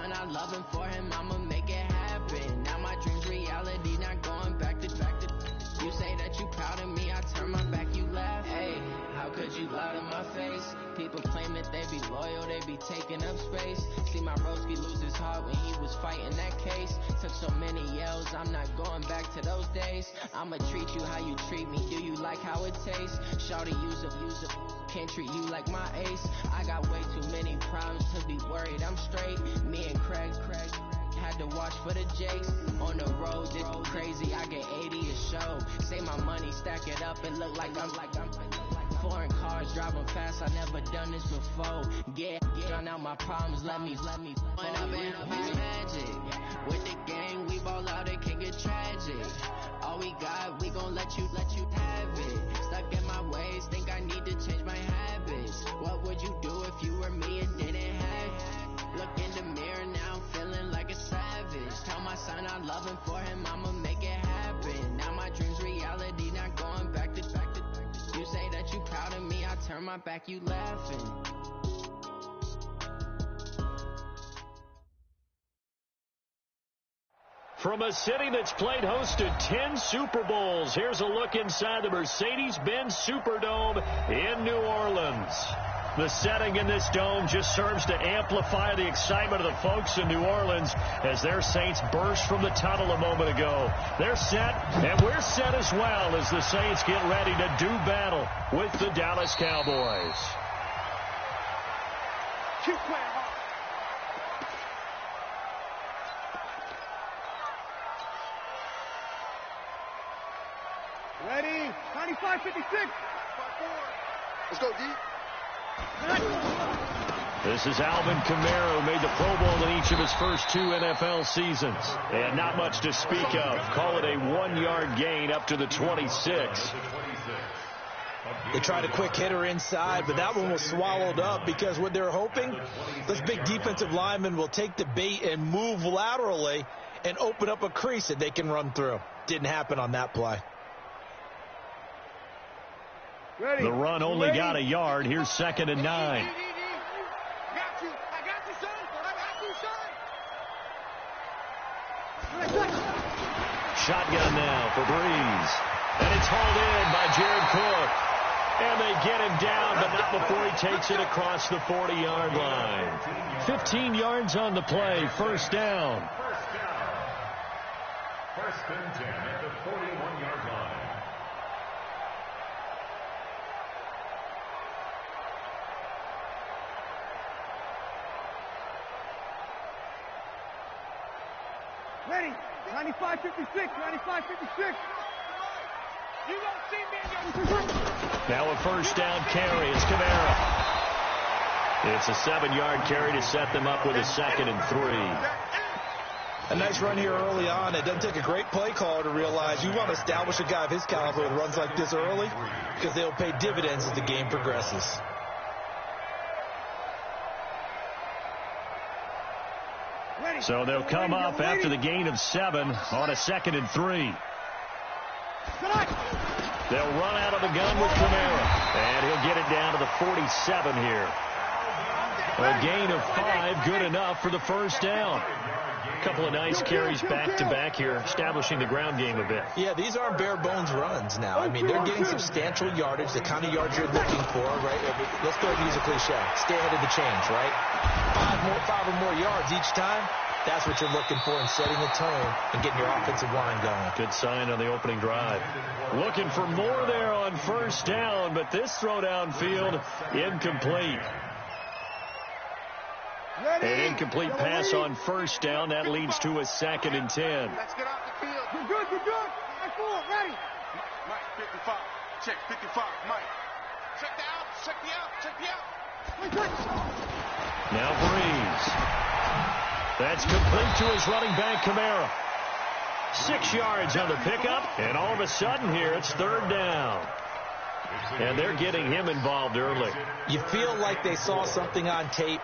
son, I love him, for him I'ma make it happen. Now my dream's reality, not going back to. You say that you proud of me, I turn my back, you laugh. Hey, how could you lie to my face? People claim that they be loyal, they be taking up space. See my broski lose his heart when he was fighting that case. Took so many yells, I'm not going back to those days. I'ma treat you how you treat me, do you like how it tastes? Shawty, use a, can't treat you like my ace. I got way too many problems to be worried, I'm straight. Me and Craig had to watch for the Jakes. On the road, it's crazy, I get 80 a show. Say my money, stack it up, and look like I'm foreign cars, driving fast, I never done this before. Drown out my problems, let me point up and I'll be magic. With the gang, we ball out, it can get tragic. All we got, we gon' let you have it. Stuck in my ways, think I need to change my habits. What would you do if you were me and didn't have it? Look in the mirror now, I'm feeling like a savage. Tell my son I love him, for him I'ma make it happen. Now my dream's reality, not going back to. You say that you proud of me, I turn my back, you laughing. From a city that's played host to 10 Super Bowls, here's a look inside the Mercedes-Benz Superdome in New Orleans. The setting in this dome just serves to amplify the excitement of the folks in New Orleans as their Saints burst from the tunnel a moment ago. They're set, and we're set as well as the Saints get ready to do battle with the Dallas Cowboys. Keep playing hard. Ready? 95-56. Let's go, D. This is Alvin Kamara, who made the Pro Bowl in each of his first 2 NFL seasons. And not much to speak of. Call it a 1-yard gain up to the 26. They tried a quick hitter inside, but that one was swallowed up because what they're hoping, this big defensive lineman will take the bait and move laterally and open up a crease that they can run through. Didn't happen on that play. Ready. The run only got a yard. Here's 2nd and 9. I got you, son. Shotgun now for Breeze. And it's hauled in by Jared Cook. And they get him down, but not before he takes it across the 40-yard line. 15 yards on the play. First down. First and 10 at the 41-yard line. Ready? 95-56. 95-56. You don't see me. Now a first down carry. It's Kamara. It's a 7-yard carry to set them up with a 2nd and 3. A nice run here early on. It doesn't take a great play caller to realize you want to establish a guy of his caliber with runs like this early because they'll pay dividends as the game progresses. So they'll come up after the gain of 7 on a 2nd and 3. They'll run out of the gun with Kamara. And he'll get it down to the 47 here. A gain of 5, good enough for the first down. A couple of nice carries back-to-back here, establishing the ground game a bit. Yeah, these aren't bare-bones runs now. I mean, they're getting substantial yardage, the kind of yards you're looking for, right? Let's go ahead and use a cliche. Stay ahead of the change, right? 5 or more yards each time. That's what you're looking for in setting the tone and getting your offensive line going. Good sign on the opening drive. Looking for more there on first down, but this throw downfield incomplete. An incomplete pass on first down. That leads to a 2nd and 10. Let's get off the field. You're good. I'm full. Ready. Mike, 55. Check 55. Mike. Check the out. Now Breeze. That's complete to his running back, Kamara. 6 yards on the pickup, and all of a sudden here it's 3rd down. And they're getting him involved early. You feel like they saw something on tape,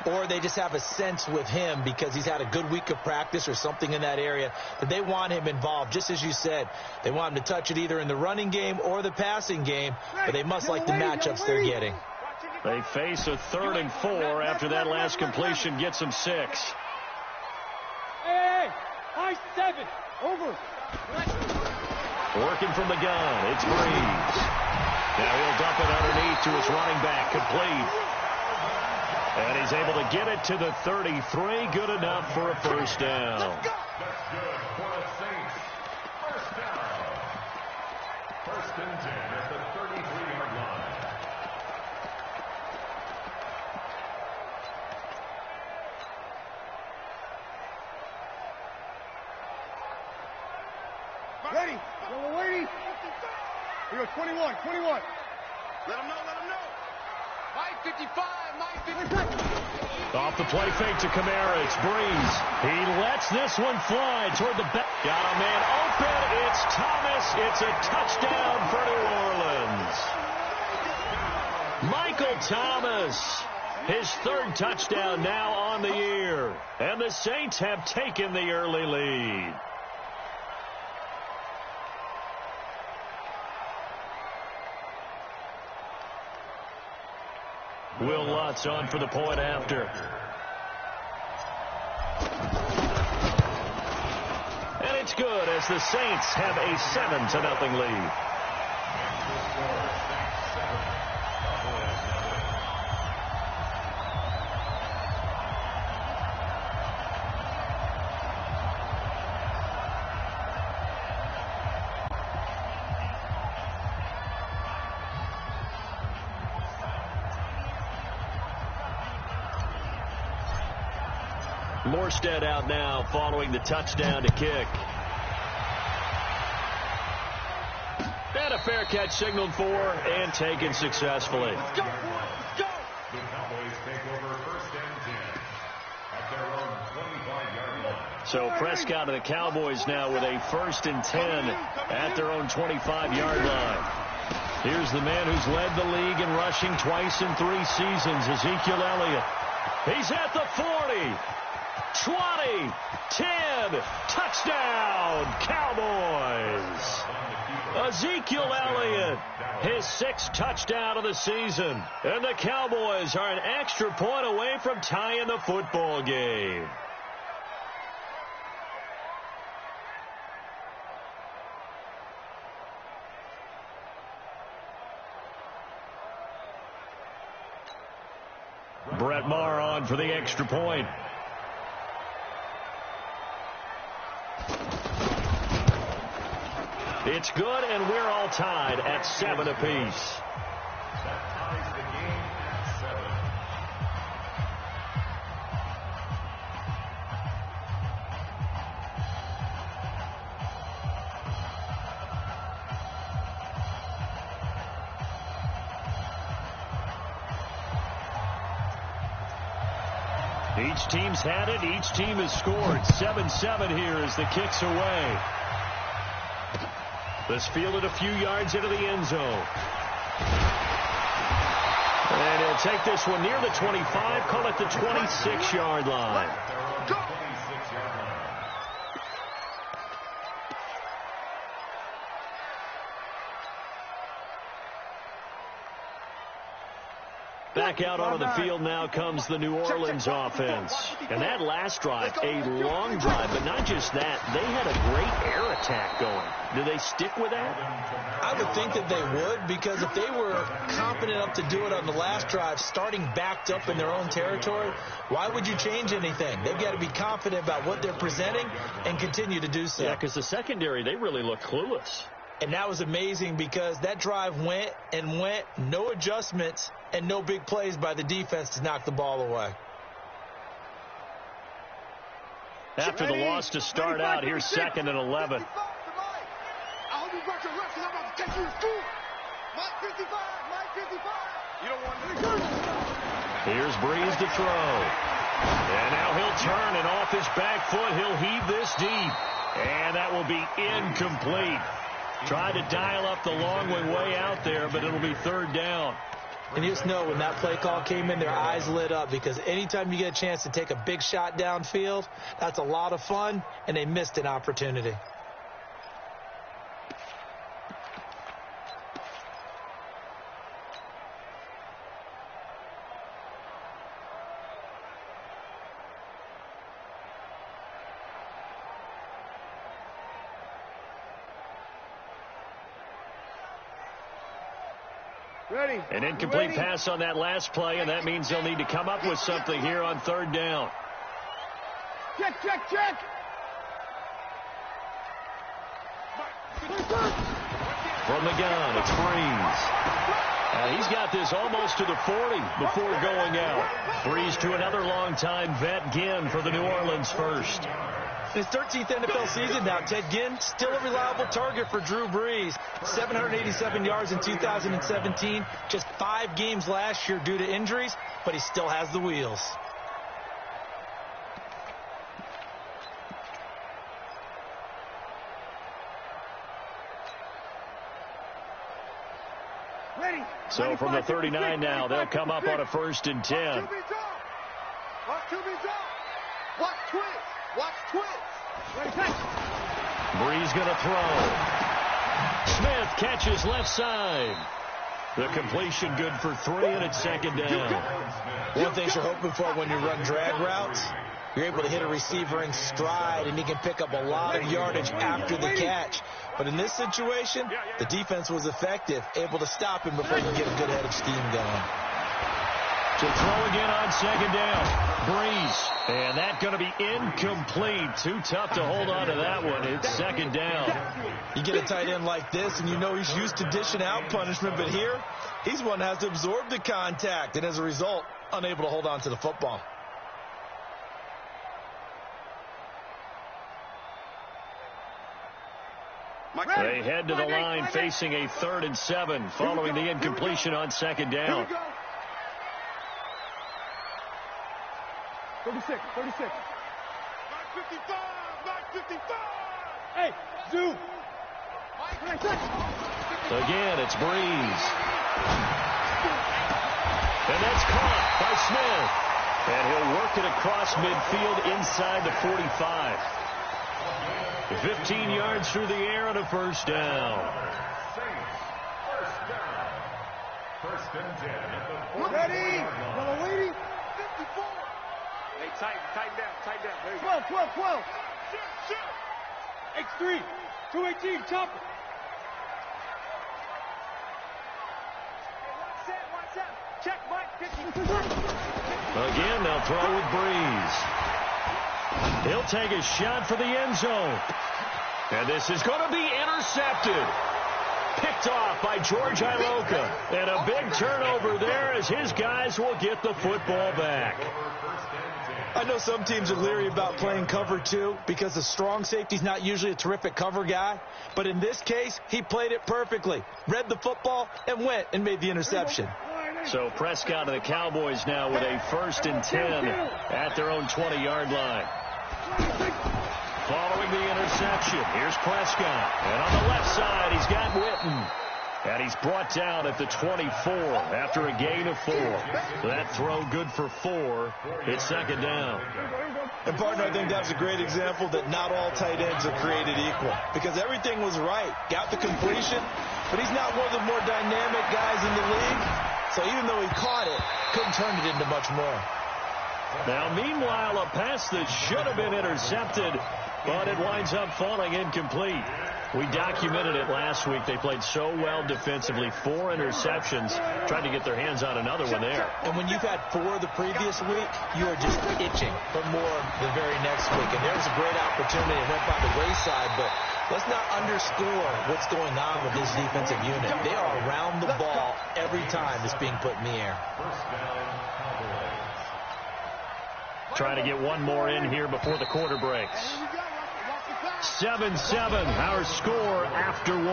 or they just have a sense with him because he's had a good week of practice or something in that area that they want him involved. Just as you said, they want him to touch it either in the running game or the passing game, but they must like the matchups they're getting. They face a 3rd and 4 after that last completion gets them 6. High 7. Over. Working from the gun, it's Breeze. Now he'll dump it underneath to his running back, complete. And he's able to get it to the 33, good enough for a first down. That's good for the Saints. First down. First and 10 at the 33-yard line. Ready. Go, lady. We go 21. 21. Let him know. Mike 55. Mike 55. Off the play fake to Kamara. It's Breeze. He lets this one fly toward the back. Got a man open. It's Thomas. It's a touchdown for New Orleans. Michael Thomas. His third touchdown now on the year. And the Saints have taken the early lead. Will Lutz on for the point after. And it's good as the Saints have a 7-0 lead. Morstead out now following the touchdown to kick. And a fair catch signaled for and taken successfully. Let's go, boys. Let's go. The Cowboys take over first and 10 at their own 25-yard line. So Prescott and the Cowboys now with a first and 10 at their own 25-yard line. Here's the man who's led the league in rushing twice in 3 seasons, Ezekiel Elliott. He's at the 40. 20, 10, touchdown, Cowboys. Ezekiel Elliott, his 6th touchdown of the season. And the Cowboys are an extra point away from tying the football game. Brett Maher on for the extra point. It's good, and we're all tied at 7 apiece. That ties the game at 7. Each team's had it. Each team has scored. 7-7 here as the kick's away. This fielded a few yards into the end zone. And he'll take this one near the 25, call it the 26-yard line. Go! 26-yard line. Back out onto the field now comes the New Orleans offense. And that last drive, a long drive, but not just that. They had a great air attack going. Do they stick with that? I would think that they would, because if they were confident enough to do it on the last drive, starting backed up in their own territory, why would you change anything? They've got to be confident about what they're presenting and continue to do so. Yeah, because the secondary, they really look clueless. And that was amazing because that drive went and went, no adjustments, and no big plays by the defense to knock the ball away. After the loss to start out, here's 2nd and 11. I hope you brought your left because I'm about to take you to school. Mike 55. Mike 55. You don't want to. Here's Breeze to throw. And now he'll turn, and off his back foot, he'll heave this deep. And that will be incomplete. Tried to dial up the long way out there, but it'll be 3rd down. And you just know when that play call came in, their eyes lit up, because anytime you get a chance to take a big shot downfield, that's a lot of fun, and they missed an opportunity. An incomplete pass on that last play, and that means they'll need to come up with something here on third down. Check, check, check. From the gun, it's Breeze. And he's got this almost to the 40 before going out. Breeze to another long-time vet, Ginn, for the New Orleans first. His 13th NFL season now, Ted Ginn, still a reliable target for Drew Brees. 787 yards in 2017, just 5 games last year due to injuries, but he still has the wheels. So from the 39 now, they'll come up on a 1st and 10. Watch twist. Watch twist. Breeze going to throw. Smith catches left side. The completion good for 3, and it's 2nd down. One thing you're hoping for when you run drag routes, you're able to hit a receiver in stride, and he can pick up a lot of yardage after the catch. But in this situation, the defense was effective, able to stop him before he can get a good head of steam going. To throw again on 2nd down. Breeze. And that's going to be incomplete. Too tough to hold on to that one. It's 2nd down. You get a tight end like this, and you know he's used to dishing out punishment, but here, he's one that has to absorb the contact, and as a result, unable to hold on to the football. They head to the line facing a 3rd and 7 following the incompletion on 2nd down. 36. 955. 955. Hey, Zoo. Again, it's Breeze. And that's caught by Smith. And he'll work it across midfield inside the 45. 15 yards through the air and a 1st down. First and 10 at the 40. Ready. Yellow waiting. 54. Hey, tighten down. There you go. 12. Shoot. X3. 218. Chopper. Watch that. Check, Mike. 50. Again, they'll throw with Breeze. He'll take a shot for the end zone. And this is going to be intercepted. Picked off by George Iloka. And a big turnover there as his guys will get the football back. I know some teams are leery about playing cover 2 because the strong safety's not usually a terrific cover guy. But in this case, he played it perfectly. Read the football and went and made the interception. So Prescott and the Cowboys now with a 1st and 10 at their own 20-yard line. Following the interception, here's Prescott. And on the left side, he's got Witten. And he's brought down at the 24 after a gain of 4. That throw good for 4. It's 2nd down. And, partner, I think that's a great example that not all tight ends are created equal. Because everything was right. Got the completion, but he's not one of the more dynamic guys in the league. So even though he caught it, couldn't turn it into much more. Now, meanwhile, a pass that should have been intercepted, but it winds up falling incomplete. We documented it last week. They played so well defensively. 4 interceptions. Tried to get their hands on another one there. And when you've had 4 the previous week, you are just itching for more the very next week. And there's a great opportunity. It went by the wayside, but let's not underscore what's going on with this defensive unit. They are around the ball every time it's being put in the air. Trying to get one more in here before the quarter breaks. 7-7, our score after 1.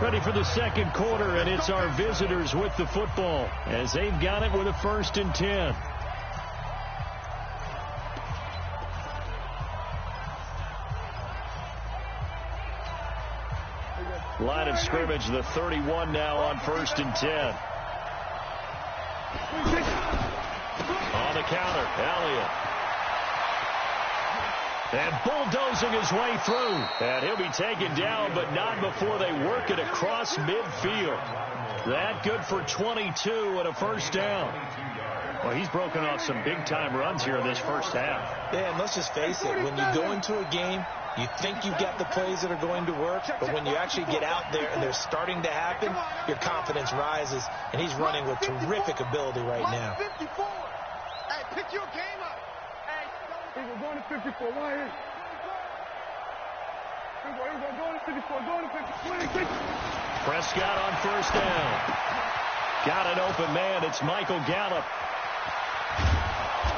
Ready for the 2nd quarter, and it's our visitors with the football as they've got it with a 1st and 10. Line of scrimmage, the 31 now on 1st and 10. On the counter, Elliott. And bulldozing his way through. And he'll be taken down, but not before they work it across midfield. That good for 22 and a 1st down. Well, he's broken off some big-time runs here in this first half. Yeah, and let's just face it. When you go into a game, you think you've got the plays that are going to work, but when you actually get out there and they're starting to happen, your confidence rises, and he's running with terrific ability right now. 54. Hey, pick your game up. Hey, we're going to 54. Right here. Here we go. Going to 54. Going to 54. Prescott on first down. Got an open man. It's Michael Gallup.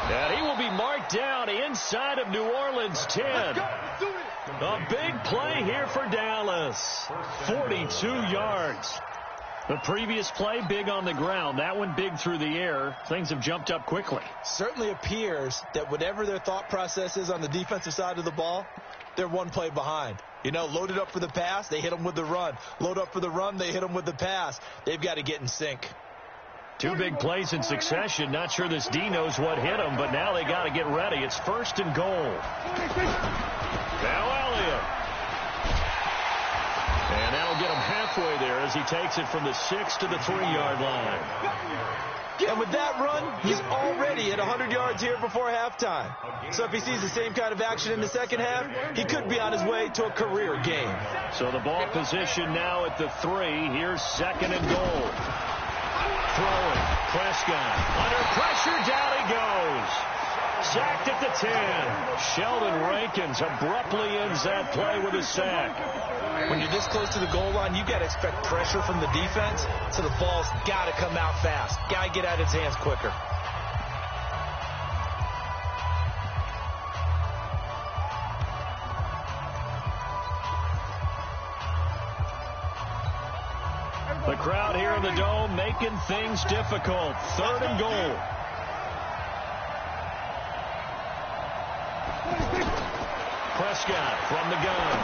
And he will be marked down inside of New Orleans 10. A big play here for Dallas. 42 yards. The previous play, big on the ground. That one big through the air. Things have jumped up quickly. Certainly appears that whatever their thought process is on the defensive side of the ball, they're one play behind. You know, loaded up for the pass, they hit them with the run. Load up for the run, they hit them with the pass. They've got to get in sync. Two big plays in succession. Not sure this D knows what hit him, but now they got to get ready. It's first and goal. Now Elliott. And that'll get him halfway there as he takes it from the 6 to the 3-yard line. And with that run, he's already at 100 yards here before halftime. So if he sees the same kind of action in the second half, he could be on his way to a career game. So the ball position now at the 3. Here's second and goal. Throwing. Prescott. Under pressure, down he goes. Sacked at the 10. Sheldon Rankins abruptly ends that play with a sack. When you're this close to the goal line, you've got to expect pressure from the defense, so the ball's got to come out fast. Got to get out of his hands quicker. The crowd here in the Dome making things difficult. Third and goal. Prescott from the gun.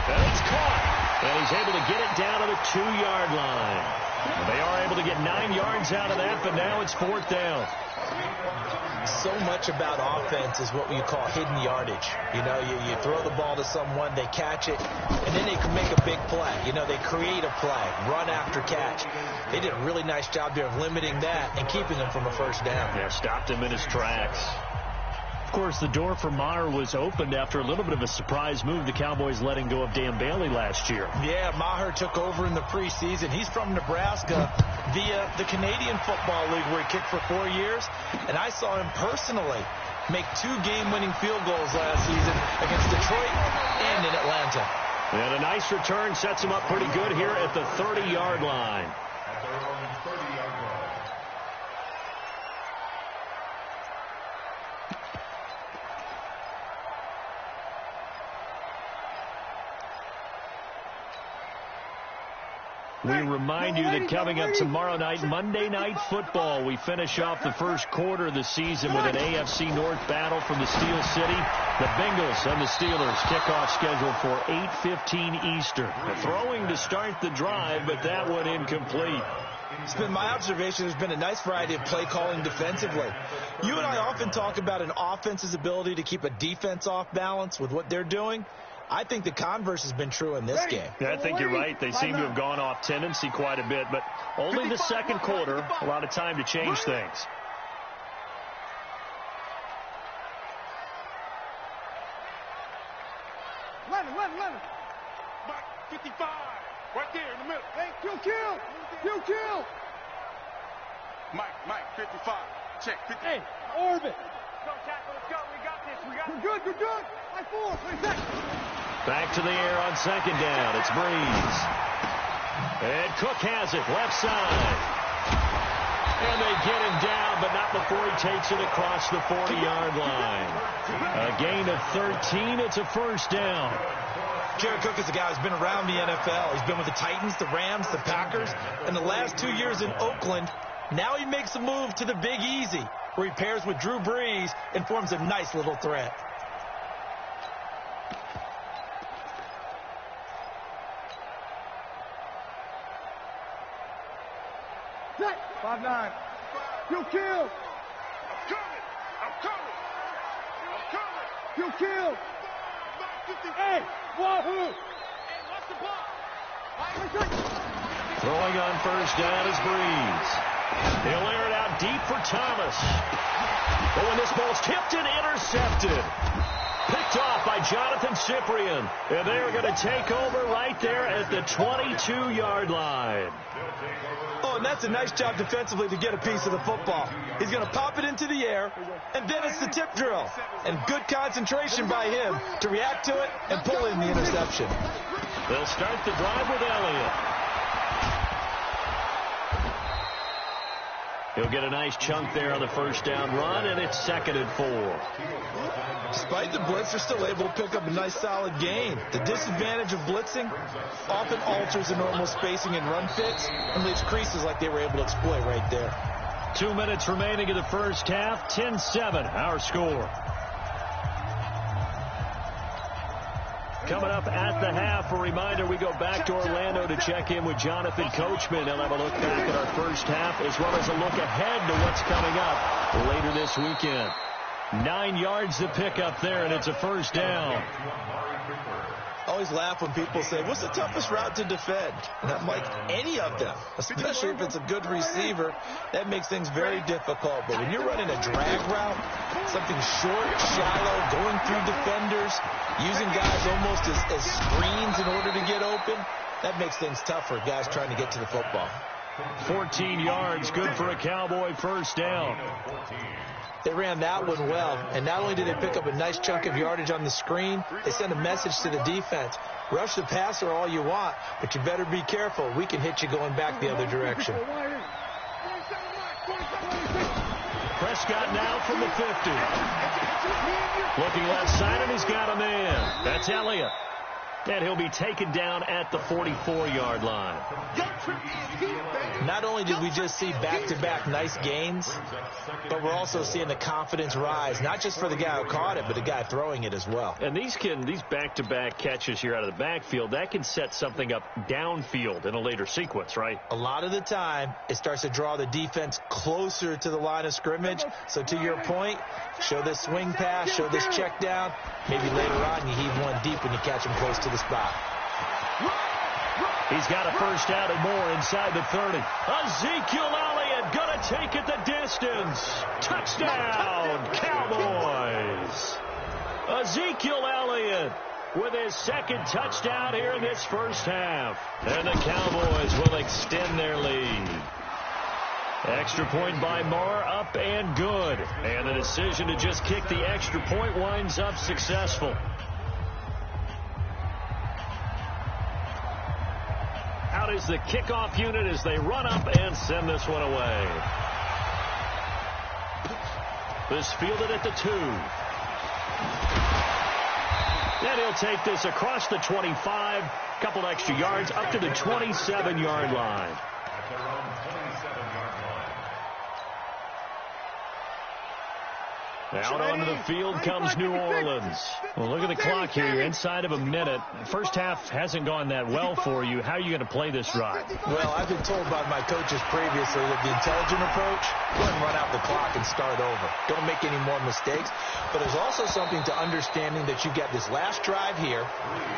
And it's caught. And he's able to get it down to the 2-yard line. They are able to get 9 yards out of that, but now it's fourth down. So much about offense is what you call hidden yardage. You know, you throw the ball to someone, they catch it, and then they can make a big play. You know, they create a play, run after catch. They did a really nice job there of limiting that and keeping him from a first down. Yeah, stopped him in his tracks. Of course, the door for Maher was opened after a little bit of a surprise move. The Cowboys letting go of Dan Bailey last year. Yeah, Maher took over in the preseason. He's from Nebraska via the Canadian Football League where he kicked for 4 years. And I saw him personally make 2 game-winning field goals last season against Detroit and in Atlanta. And a nice return sets him up pretty good here at the 30-yard line. At their own 30-yard line. We remind you that coming up tomorrow night, Monday Night Football, we finish off the first quarter of the season with an AFC North battle from the Steel City. The Bengals and the Steelers kickoff scheduled for 8:15 Eastern. The throwing to start the drive, but that one incomplete. It's been my observation there's been a nice variety of play calling defensively. You and I often talk about an offense's ability to keep a defense off balance with what they're doing. I think the converse has been true in this game. Yeah, I think you're right. They seem to have gone off tendency quite a bit, but only the second quarter, a lot of time to change things. Let him. Mike, 55. Right there in the middle. Hey, kill. Mike, 55. Check, 50. Hey, orbit. Go, tackle, let's go. We got this. You're good. Like 4. Back to the air on second down. It's Breeze. And Cook has it, left side. And they get him down, but not before he takes it across the 40-yard line. A gain of 13. It's a first down. Jared Cook is a guy who's been around the NFL. He's been with the Titans, the Rams, the Packers, and the last 2 years in Oakland. Now he makes a move to the Big Easy, where he pairs with Drew Brees and forms a nice little threat. Set. 5-9. You kill. I'm coming. You kill. Mike, 50. Hey, wahoo. Hey, watch the ball. Throwing on first down is Breeze. He'll air it out deep for Thomas. Oh, and this ball's tipped and intercepted. Picked off by Jonathan Cyprien. And they are going to take over right there at the 22-yard line. Oh, and that's a nice job defensively to get a piece of the football. He's going to pop it into the air, and then it's the tip drill. And good concentration by him to react to it and pull in the interception. They'll start the drive with Elliott. He'll get a nice chunk there on the first down run, and it's 2nd and 4. Despite the blitz, they're still able to pick up a nice solid gain. The disadvantage of blitzing often alters the normal spacing and run fits and leaves creases like they were able to exploit right there. 2 minutes remaining in the first half. 10-7, our score. Coming up at the half, a reminder, we go back to Orlando to check in with Jonathan Coachman. He'll have a look back at our first half as well as a look ahead to what's coming up later this weekend. 9 yards to pick up there, and it's a first down. I always laugh when people say, what's the toughest route to defend? And I'm like, any of them, especially if it's a good receiver. That makes things very difficult. But when you're running a drag route, something short, shallow, going through defenders, using guys almost as screens in order to get open, that makes things tough for guys trying to get to the football. 14 yards, good for a Cowboy first down. They ran that one well, and not only did they pick up a nice chunk of yardage on the screen, they sent a message to the defense. Rush the passer all you want, but you better be careful. We can hit you going back the other direction. Prescott now from the 50. Looking left side, and he's got a man. That's Elliott. And he'll be taken down at the 44-yard line. Not only did we just see back-to-back nice gains, but we're also seeing the confidence rise, not just for the guy who caught it, but the guy throwing it as well. And these back-to-back catches here out of the backfield, that can set something up downfield in a later sequence, right? A lot of the time, it starts to draw the defense closer to the line of scrimmage. So to your point, show this swing pass, show this check down. Maybe later on you heave one deep when you catch him close to the spot. He's got a first down and more inside the 30. Ezekiel Elliott going to take it the distance. Touchdown, Cowboys. Ezekiel Elliott with his second touchdown here in this first half. And the Cowboys will extend their lead. Extra point by Marr, up and good. And the decision to just kick the extra point winds up successful. Out is the kickoff unit as they run up and send this one away. This fielded at the 2. And he'll take this across the 25. Couple extra yards up to the 27-yard line. Out onto the field comes New Orleans. Well, look at the clock here. You're inside of a minute. First half hasn't gone that well for you. How are you going to play this drive? Well, I've been told by my coaches previously that the intelligent approach, go ahead and run out the clock and start over. Don't make any more mistakes. But there's also something to understanding that you get this last drive here.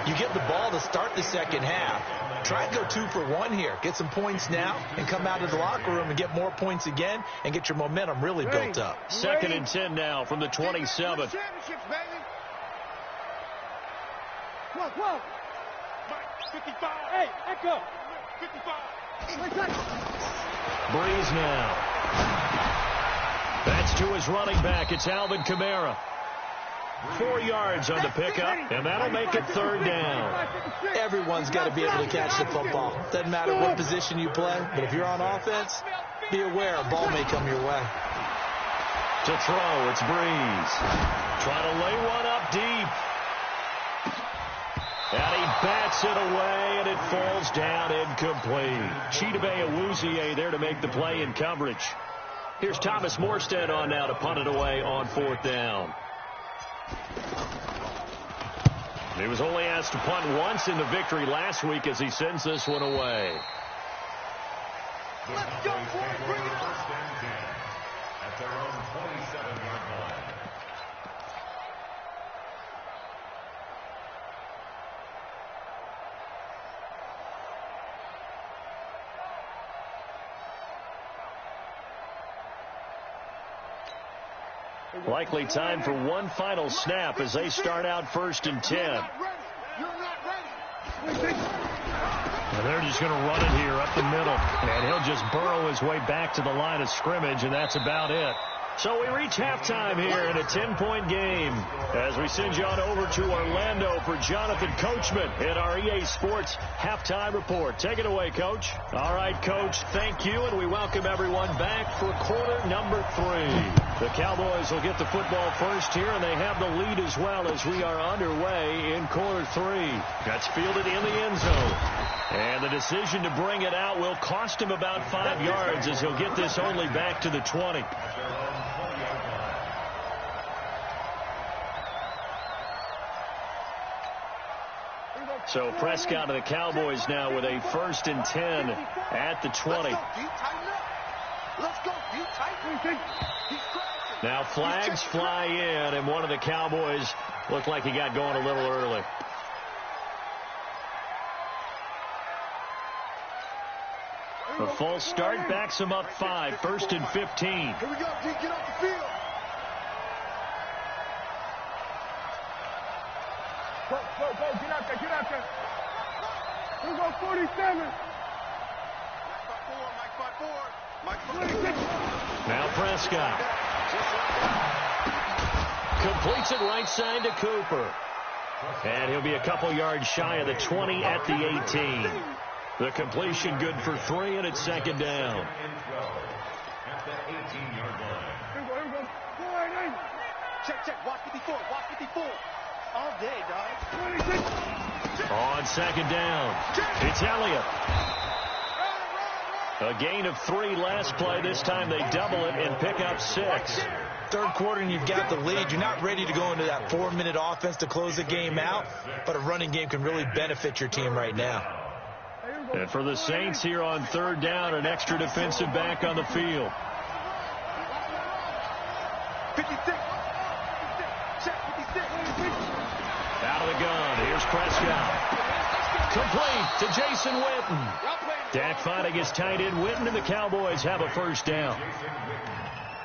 You get the ball to start the second half. Try and go 2 for 1 here. Get some points now and come out of the locker room and get more points again and get your momentum really built up. 2nd and 10 now from the 27. Come on. 55. Hey, echo. 55. Breeze now. That's to his running back. It's Alvin Kamara. 4 yards on the pickup, and that'll make it 3rd down. Everyone's got to be able to catch the football. Doesn't matter what position you play, but if you're on offense, be aware a ball may come your way. To throw, it's Breeze. Trying to lay one up deep. And he bats it away, and it falls down incomplete. Chidobe Awuzie there to make the play in coverage. Here's Thomas Morstead on now to punt it away on 4th down. He was only asked to punt once in the victory last week as he sends this one away. Let's go, boys. Bring it up. At their own 27-yard line. Likely time for one final snap as they start out 1st and 10. And they're just going to run it here up the middle. And he'll just burrow his way back to the line of scrimmage, and that's about it. So we reach halftime here in a 10-point game as we send you on over to Orlando for Jonathan Coachman in our EA Sports Halftime Report. Take it away, Coach. All right, Coach, thank you, and we welcome everyone back for quarter number 3. The Cowboys will get the football first here, and they have the lead as well as we are underway in quarter 3. That's fielded in the end zone. And the decision to bring it out will cost him about 5 yards as he'll get this only back to the 20. So Prescott of the Cowboys now with a 1st and 10 at the 20. Now flags fly in, and one of the Cowboys looked like he got going a little early. A false start backs him up 5, 1st and 15. Here we go, D, get off the field. Go, get out there. Here we go, 47. Mike 4. Now Prescott. Completes it right side to Cooper. And he'll be a couple yards shy of the 20 at the 18. The completion good for 3, and it's 2nd down. At the 18-yard line. Here we go. Check. Watch 54. All day, dog. 26. On 2nd down, it's Elliott. A gain of 3 last play. This time they double it and pick up 6. Third quarter and you've got the lead. You're not ready to go into that 4-minute offense to close the game out, but a running game can really benefit your team right now. And for the Saints here on 3rd down, an extra defensive back on the field. 56. Out of the gun, here's Prescott. Complete to Jason Witten. Dak finding his tight end Witten, and the Cowboys have a 1st down.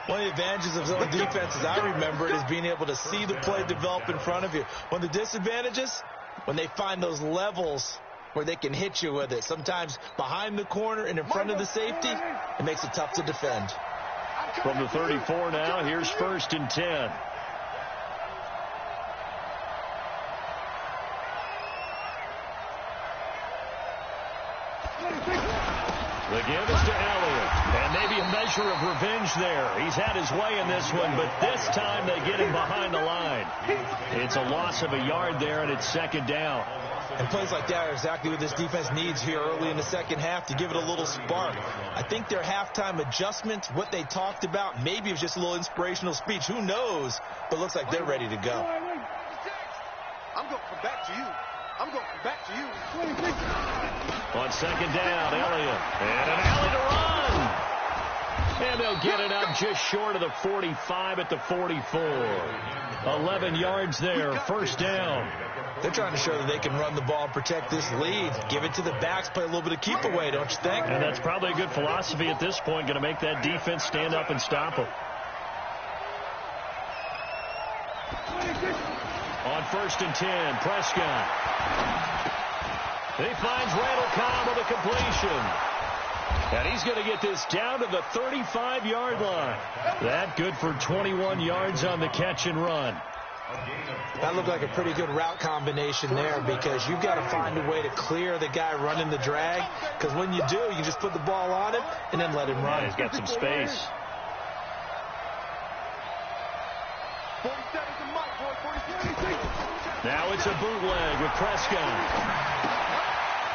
One of the advantages of zone defense, as I remember it, is being able to see the play develop in front of you. One of the disadvantages, when they find those levels where they can hit you with it. Sometimes behind the corner and in front of the safety, it makes it tough to defend. From the 34 now, here's 1st and 10. The give is to Elliott. And maybe a measure of revenge there. He's had his way in this one, but this time they get him behind the line. It's a loss of a yard there, and it's 2nd down. And plays like that are exactly what this defense needs here early in the second half to give it a little spark. I think their halftime adjustment, what they talked about, maybe it was just a little inspirational speech. Who knows? But it looks like they're ready to go. I'm going to come back to you. On 2nd down, Elliott. And an alley to run. And they'll get it up just short of the 45 at the 44. 11 yards there, 1st down. They're trying to show that they can run the ball and protect this lead. Give it to the backs, play a little bit of keep away, don't you think? And that's probably a good philosophy at this point, going to make that defense stand up and stop them. On 1st and 10, Prescott. He finds Randall Cobb with a completion. And he's going to get this down to the 35-yard line. That good for 21 yards on the catch and run. That looked like a pretty good route combination there, because you've got to find a way to clear the guy running the drag, because when you do, you can just put the ball on him and then let him run. Yeah, he's got some space. 47 to Mike, boy. 46. Now it's a bootleg with Prescott.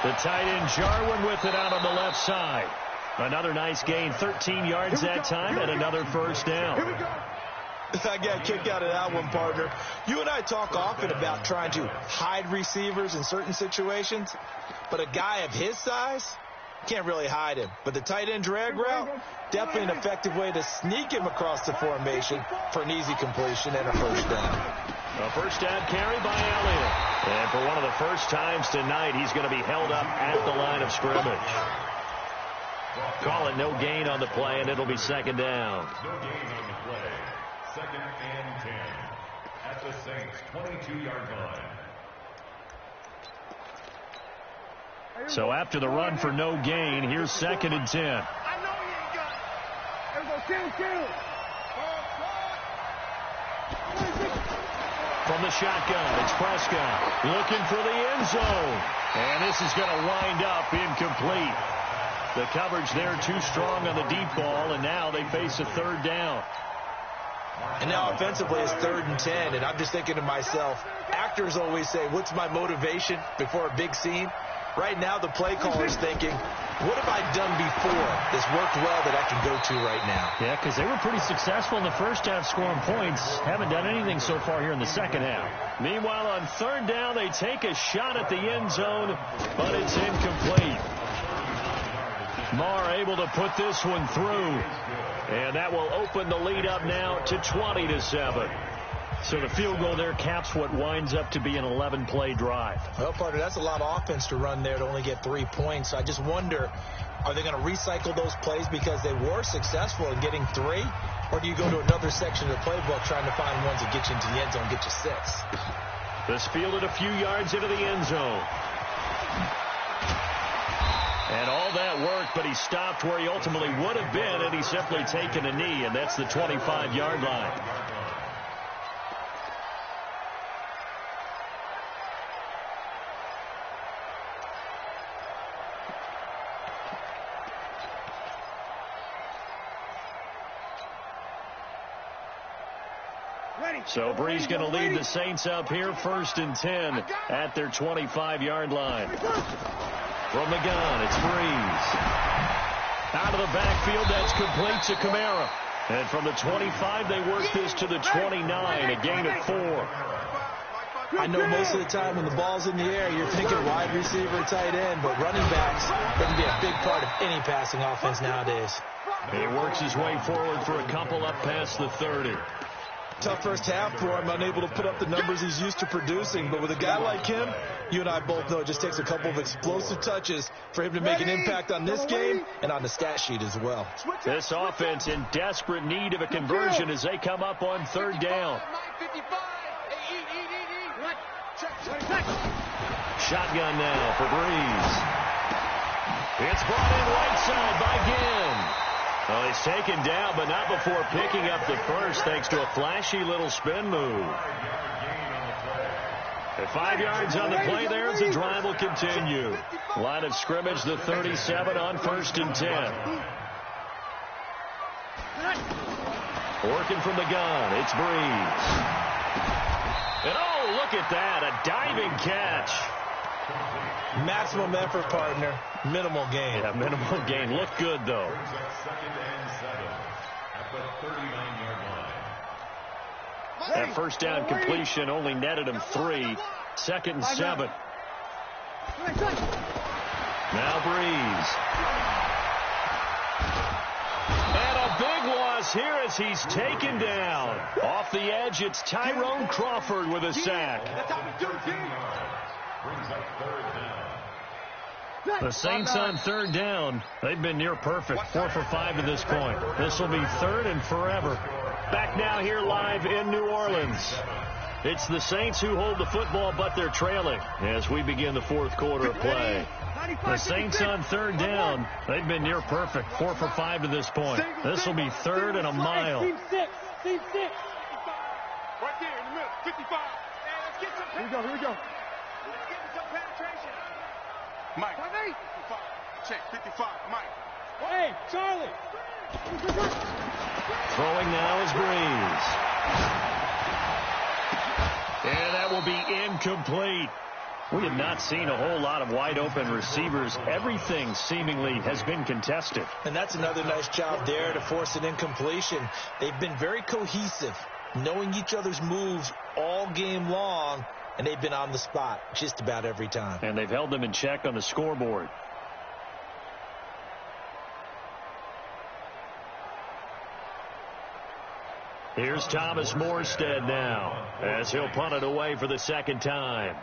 The tight end Jarwin with it out on the left side. Another nice gain, 13 yards that time, and another 1st down. I got a kick out of that one, partner. You and I talk often about trying to hide receivers in certain situations, but a guy of his size can't really hide him. But the tight end drag route, definitely an effective way to sneak him across the formation for an easy completion and a 1st down. A 1st down carry by Elliott. And for one of the first times tonight, he's going to be held up at the line of scrimmage. Call it no gain on the play, and it'll be 2nd down. Second and 10 at the Saints 22-yard line. So after the run for no gain, here's second and 10. I know you ain't got it. There we go, kill. From the shotgun, it's Prescott looking for the end zone. And this is going to wind up incomplete. The coverage there too strong on the deep ball, and now they face a third down. And now offensively it's 3rd and 10, and I'm just thinking to myself, actors always say, what's my motivation before a big scene? Right now the play caller's thinking, what have I done before that's worked well that I can go to right now? Yeah, because they were pretty successful in the first half scoring points. Haven't done anything so far here in the second half. Meanwhile, on third down, they take a shot at the end zone, but it's incomplete. Marr able to put this one through. And that will open the lead up now to 20-7. So the field goal there caps what winds up to be an 11-play drive. Well, partner, that's a lot of offense to run there to only get 3 points. I just wonder, are they going to recycle those plays because they were successful in getting 3? Or do you go to another section of the playbook trying to find ones that get you into the end zone and get you 6? This fielded a few yards into the end zone. And all that worked, but he stopped where he ultimately would have been, and he's simply taken a knee, and that's the 25-yard line. So Brees going to lead the Saints up here, 1st and 10 at their 25-yard line. From the gun, it's Brees. Out of the backfield, that's complete to Kamara. And from the 25, they work this to the 29, a gain of 4. I know most of the time when the ball's in the air, you're thinking wide receiver, tight end, but running backs can be a big part of any passing offense nowadays. He works his way forward for a couple up past the 30. Tough first half for him, unable to put up the numbers he's used to producing. But with a guy like him, you and I both know it just takes a couple of explosive touches for him to make an impact on this game and on the stat sheet as well. This offense in desperate need of a conversion as they come up on third down. Shotgun now for Brees. It's brought in right side by Ginn. Well, he's taken down, but not before picking up the first, thanks to a flashy little spin move. At 5 yards on the play there as the drive will continue. Line of scrimmage, the 37 on 1st and 10. Working from the gun, it's Brees. And oh, look at that, a diving catch. Maximum effort, partner. Minimal gain. Yeah, minimal gain. Looked good, though. That first down completion only netted him 3. 2nd and 7. Now Brees. And a big loss here as he's taken down. Off the edge, it's Tyrone Crawford with a sack. The Saints on third down. They've been near perfect. 4 for 5 to this point. This will be 3rd and forever. Back now here live in New Orleans. It's the Saints who hold the football, but they're trailing as we begin the 4th quarter of play. The Saints on third down. They've been near perfect. 4 for 5 to this point. This will be 3rd and a mile. Team 6. Right there in the middle. 55. Hey, let's get some. Here we go. Let's get some penetration. Mike. Check 55. Mike. Hey, Charlie. Throwing now is Brees. And that will be incomplete. We have not seen a whole lot of wide open receivers. Everything seemingly has been contested. And that's another nice job there to force an incompletion. They've been very cohesive, knowing each other's moves all game long, and they've been on the spot just about every time. And they've held them in check on the scoreboard. Here's Thomas Morstead now as he'll punt it away for the 2nd time.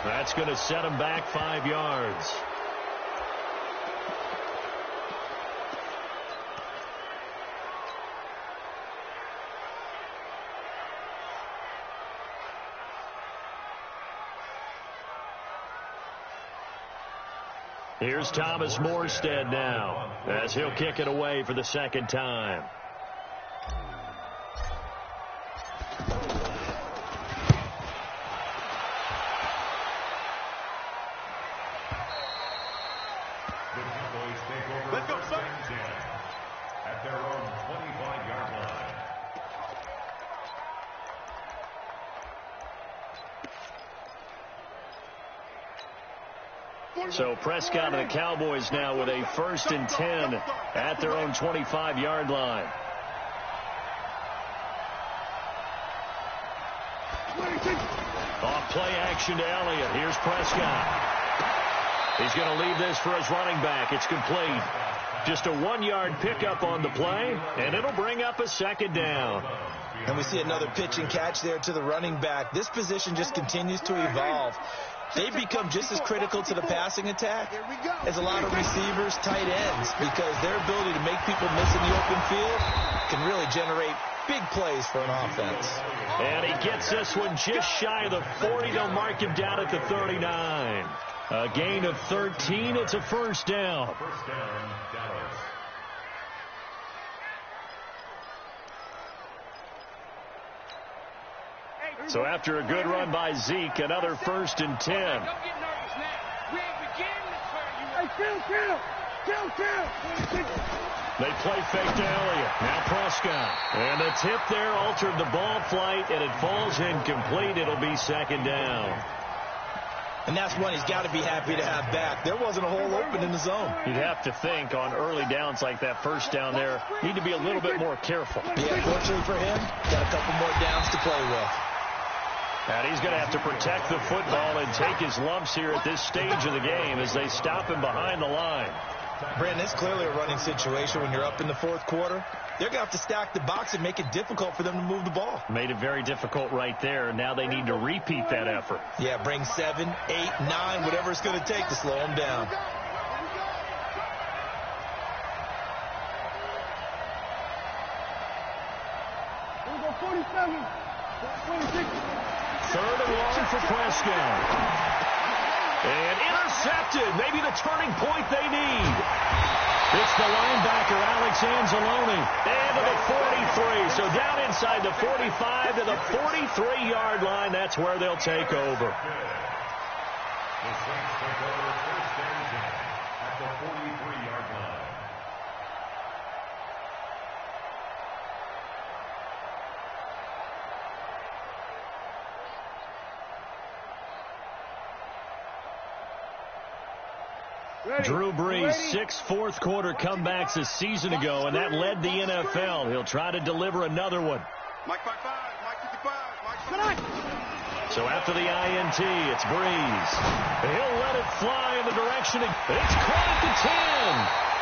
That's going to set him back 5 yards. Here's Thomas Morstead now as he'll kick it away for the second time. The Cowboys take over first and 10 at their own 25-yard line. So Prescott and the Cowboys now with a 1st and 10 at their own 25-yard line. Off play action to Elliott. Here's Prescott. He's going to leave this for his running back. It's complete. Just a 1-yard pickup on the play, and it'll bring up a second down. And we see another pitch and catch there to the running back. This position just continues to evolve. They become just as critical to the passing attack as a lot of receivers, tight ends, because their ability to make people miss in the open field can really generate big plays for an offense. And he gets this one just shy of the 40. They'll mark him down at the 39. A gain of 13. It's a first down. First down, Dallas. So after a good run by Zeke, another 1st and 10. Don't get nervous now. We ain't beginning to turn you up. Hey, chill. They play fake to Elliott. Now Prescott. And the tip there altered the ball flight, and it falls incomplete. It'll be second down. And that's one he's got to be happy to have back. There wasn't a hole open in the zone. You'd have to think on early downs like that first down there, need to be a little bit more careful. Yeah, fortunately for him, got a couple more downs to play with. And he's going to have to protect the football and take his lumps here at this stage of the game as they stop him behind the line. Brandon, it's clearly a running situation when you're up in the 4th quarter. They're going to have to stack the box and make it difficult for them to move the ball. Made it very difficult right there. Now they need to repeat that effort. Yeah, bring 7, 8, 9, whatever it's going to take to slow them down. Here we go, 47. 26. 3rd and long for Prescott. And intercepted. Maybe the turning point they need. It's the linebacker, Alex Anzalone. And to the 43. So down inside the 45 to the 43-yard line. That's where they'll take over. The Saints take over first and 10 at the 43-yard line. Drew Brees, 6 fourth-quarter comebacks a season ago, and that led the NFL. He'll try to deliver another one. Mike 55, Mike 55, Mike 55. So after the INT, it's Brees. He'll let it fly in the direction. It's caught at the 10.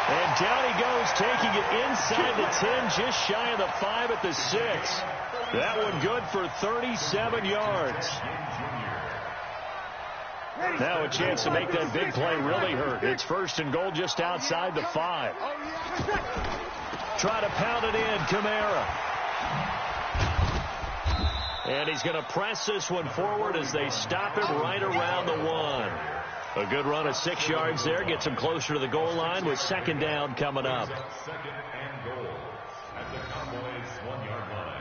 And down he goes, taking it inside the 10, just shy of the 5 at the 6. That one good for 37 yards. Now a chance to make that big play really hurt. It's 1st and goal just outside the 5. Try to pound it in, Kamara. And he's going to press this one forward as they stop him right around the 1. A good run of 6 yards there. Gets him closer to the goal line with second down coming up. 2nd and goal at the Cowboys' 1-yard line.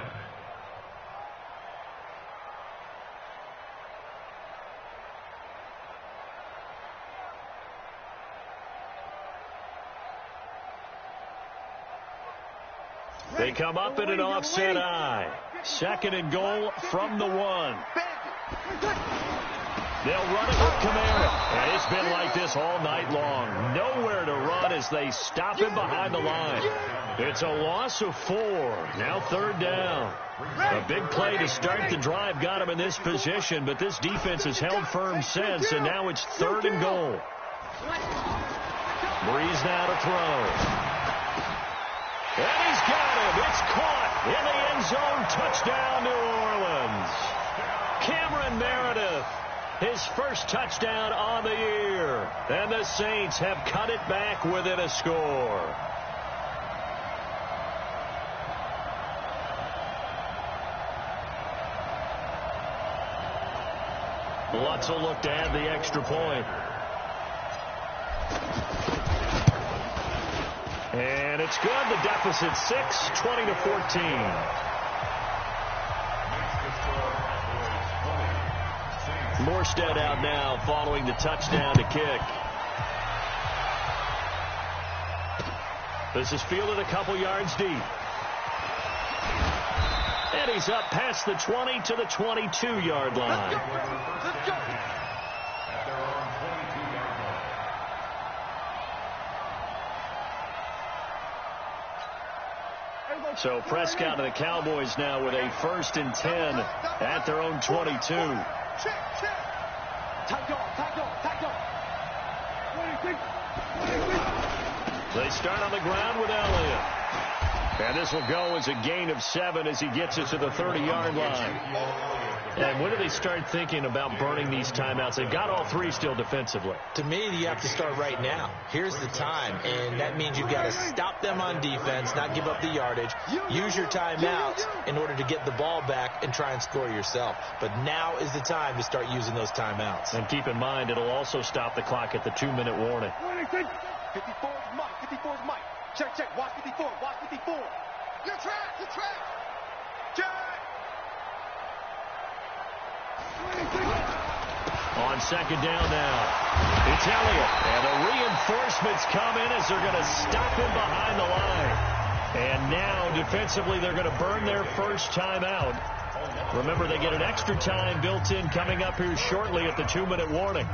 They come up in an offset eye. 2nd and goal from the 1. They'll run it with Kamara. And it's been like this all night long. Nowhere to run as they stop him behind the line. It's a loss of 4. Now 3rd down. A big play to start the drive got him in this position, but this defense has held firm since, and now it's 3rd and goal. Brees now to throw. And he's got him. It's caught in the end zone. Touchdown, New Orleans. Cameron Meredith his first touchdown on the year. And the Saints have cut it back within a score. Lutz will look to add the extra point. And it's good. The deficit 6, 20-14. Morstead out now following the touchdown to kick. This is fielded a couple yards deep. And he's up past the 20 to the 22-yard line. Let's go. So Prescott and the Cowboys now with a 1st and 10 at their own 22. They start on the ground with Elliott. And this will go as a gain of 7 as he gets it to the 30-yard line. And when do they start thinking about burning these timeouts? They've got all 3 still defensively. To me, you have to start right now. Here's the time, and that means you've got to stop them on defense, not give up the yardage, use your timeouts in order to get the ball back and try and score yourself. But now is the time to start using those timeouts. And keep in mind, it'll also stop the clock at the 2-minute warning. 54 is Mike. 54 is Mike. Check. Watch 54. Watch 54. Your track. Check. On 2nd down now, it's Elliott. And the reinforcements come in as they're going to stop him behind the line. And now, defensively, they're going to burn their first timeout. Remember, they get an extra time built in coming up here shortly at the 2-minute warning.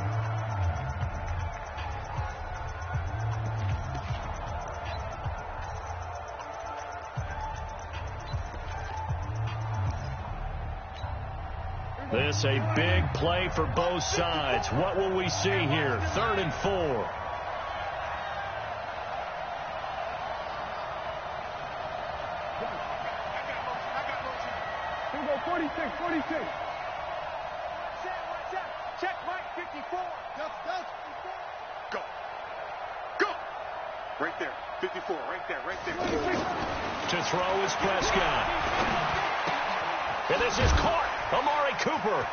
This a big play for both sides. What will we see here? 3rd and 4. I got motion. Here we go, 46. Check, Mike, 54. Go. Right there, 54, right there. To throw is Prescott. And this is caught. Amari Cooper.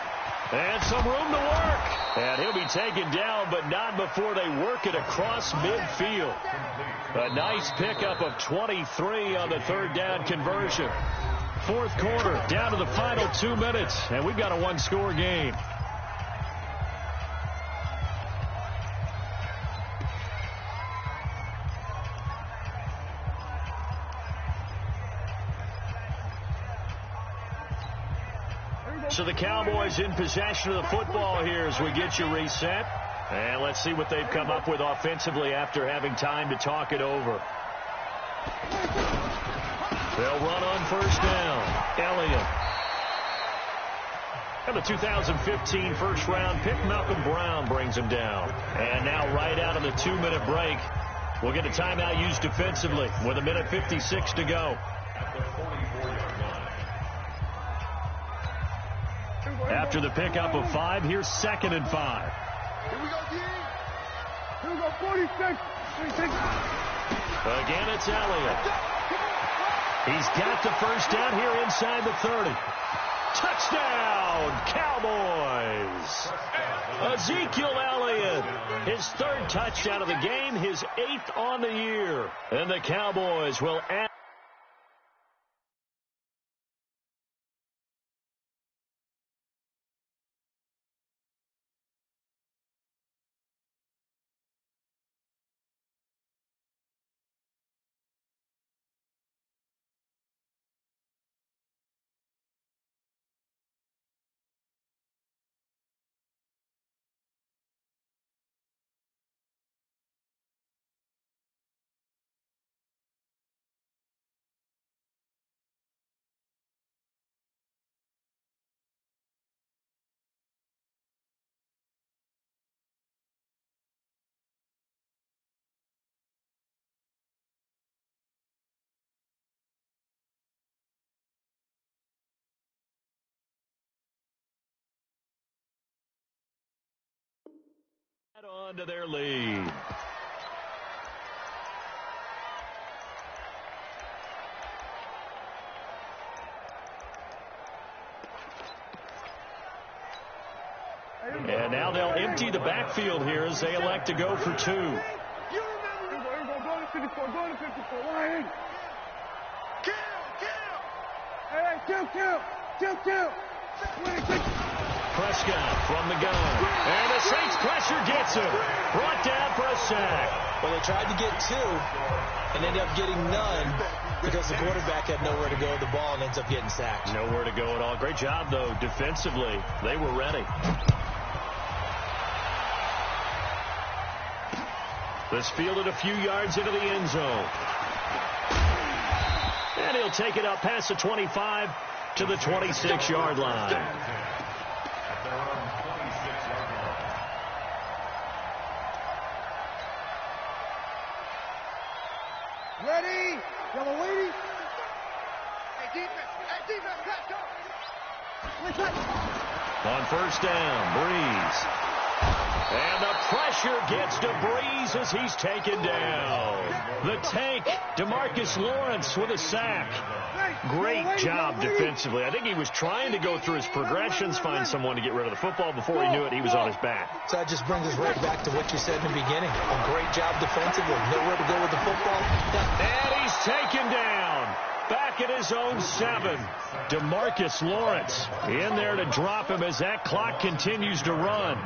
And some room to work. And he'll be taken down, but not before they work it across midfield. A nice pickup of 23 on the 3rd down conversion. 4th quarter, down to the final 2 minutes, and we've got a 1-score game. So the Cowboys in possession of the football here as we get you reset. And let's see what they've come up with offensively after having time to talk it over. They'll run on 1st down. Elliott. And the 2015 first-round pick, Malcolm Brown, brings him down. And now right out of the 2-minute break, we'll get a timeout used defensively with 1:56 to go. After the pickup of 5, here's 2nd and 5. Here we go, 46. Again, it's Elliott. He's got the first down here inside the 30. Touchdown, Cowboys. Ezekiel Elliott, his 3rd touchdown of the game, his 8th on the year. And the Cowboys will add On to their lead. And now they'll empty the backfield here as they elect to go for two. You remember? Go to 54. Go to 54. Right in. Kill. Hey, kill. Prescott from the gun. And the Saints pressure gets him. Brought down for a sack. Well, they tried to get two and ended up getting none because the quarterback had nowhere to go with the ball and ends up getting sacked. Nowhere to go at all. Great job, though, defensively. They were ready. This fielded a few yards into the end zone. And he'll take it up past the 25 to the 26-yard line. Ready? Yellow lady. Hey, defense, let's go. On first down, Breeze. And the pressure gets to Breeze as he's taken down. The tank, DeMarcus Lawrence with a sack. Great job defensively. I think he was trying to go through his progressions, find someone to get rid of the football. Before he knew it, he was on his back. So that just brings us right back to what you said in the beginning. A great job defensively. Nowhere to go with the football. And he's taken down. Back at his own 7. DeMarcus Lawrence in there to drop him as that clock continues to run.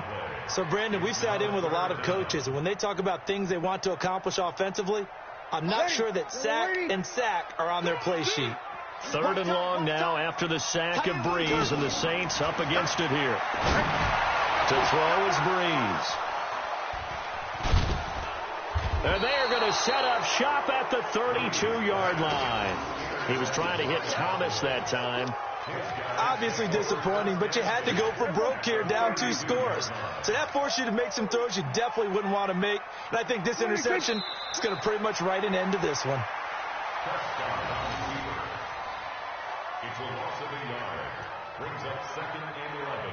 So, Brandon, we've sat in with a lot of coaches, and when they talk about things they want to accomplish offensively, I'm not sure that sack and sack are on their play sheet. 3rd and long now after the sack of Breeze, and the Saints up against it here. To throw is Breeze. And they're going to set up shop at the 32-yard line. He was trying to hit Thomas that time. Obviously disappointing, but you had to go for broke here, down 2 scores. So that forced you to make some throws you definitely wouldn't want to make. And I think this interception is going to pretty much write an end to this one. It's a loss of a yard. Brings up 2nd and 11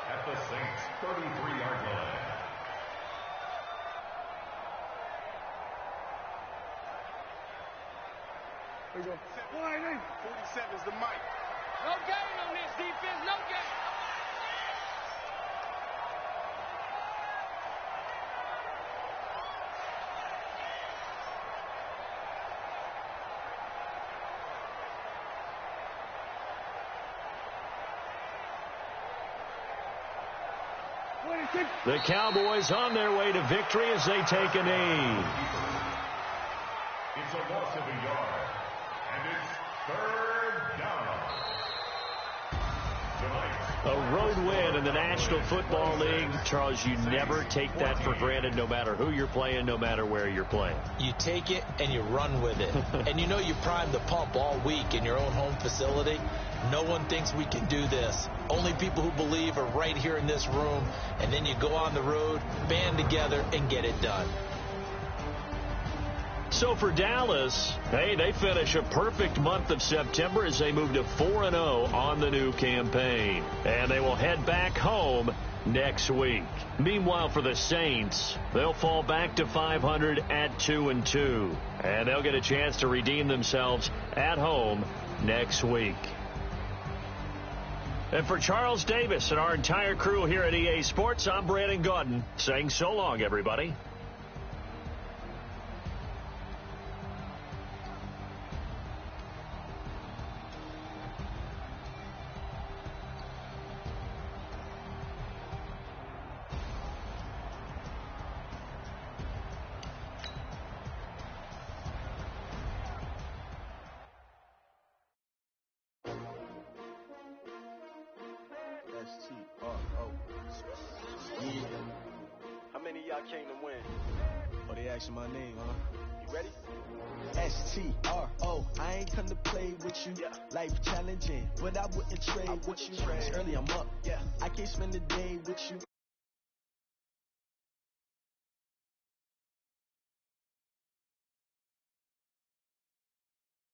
at the Saints' 33-yard line. There you go. 47 is the mic. No gain on this defense, no gain. The Cowboys on their way to victory as they take a knee. It's a loss of a yard, and it's 3rd down. A road win in the National Football League. Charles, you never take that for granted, no matter who you're playing, no matter where you're playing. You take it and you run with it. And you know you primed the pump all week in your own home facility. No one thinks we can do this. Only people who believe are right here in this room. And then you go on the road, band together, and get it done. So for Dallas, hey, they finish a perfect month of September as they move to 4-0 on the new campaign. And they will head back home next week. Meanwhile, for the Saints, they'll fall back to 500 at 2-2. And they'll get a chance to redeem themselves at home next week. And for Charles Davis and our entire crew here at EA Sports, I'm Brandon Gaudin saying so long, everybody. How many of y'all came to win? Oh, they asking my name, huh? You ready? S-T-R-O. I ain't come to play with you. Yeah. Life challenging, but I wouldn't trade with you. Early I'm up. Yeah. I can't spend the day with you.